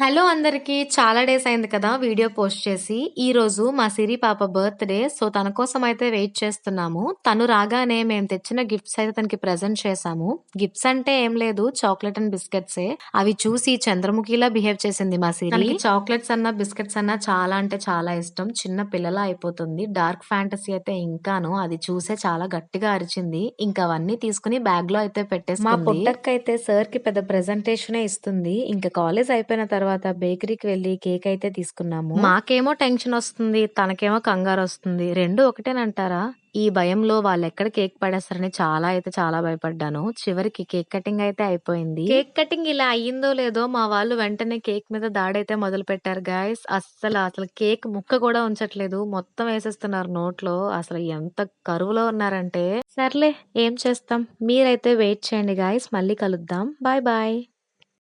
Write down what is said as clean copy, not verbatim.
Hello అందరికి. చాలా days అయింది కదా వీడియో పోస్ట్ చేసి. ఈరోజు మా సిరి పాప బర్త్‌డే. సో, తన కోసం అయితే వెయిట్ చేస్తున్నాము. తను రాగానే మేము తెచ్చిన గిఫ్ట్స్ అయితే తనకి ప్రెజెంట్ చేశాము. గిఫ్ట్స్ అంటే ఏం లేదు, చాక్లెట్ అండ్ బిస్కెట్సే. అవి చూసి చంద్రముఖిలా బిహేవ్ చేసింది మా సిరి. తనకి చాక్లెట్స్ అన్నా, బిస్కెట్స్ అన్నా చాలా అంటే చాలా ఇష్టం. చిన్న పిల్లలా అయిపోతుంది. డార్క్ ఫ్యాంటసీ అయితే ఇంకాను. అది చూసే చాలా గట్టిగా అరిచింది. ఇంకా అవన్నీ తీసుకొని బ్యాగ్‌లో అయితే పెట్టేసుకుంది. మా పొట్టక్కయితే సార్‌కి పెద్ద ప్రెజెంటేషనే ఇస్తుంది. ఇంకా కాలేజ్ అయిపోయిన తర్వాత బేకరీకి వెళ్లి కేక్ అయితే తీసుకున్నాము. మాకేమో టెన్షనొస్తుంది. తనకేమో కంగారొస్తుంది. 2 ఒకటేనంటారా? ఈ భయంలో వాళ్ళెక్కడ కేక్ పడేస్తారని చాలా అయితే చాలా భయపడ్డాను. చివరికి కేక్ కటింగ్ అయితే అయిపోయింది. కేక్ కటింగ్ ఇలా అయ్యిందో లేదో మా వాళ్ళు వెంటనే కేక్ మీద దాడైతే మొదలుపెట్టారు గాయ్స్. అసలు కేక్ ముక్క కూడా ఉంచట్లేదు. మొత్తం ఏసేస్తున్నారు నోట్లో. అసలు ఎంత కరువులో ఉన్నారంటే, సర్లే ఏం చేస్తాం. మీరైతే వెయిట్ చేయండి గాయ్స్. మళ్ళీ కలుద్దాం. Bye bye.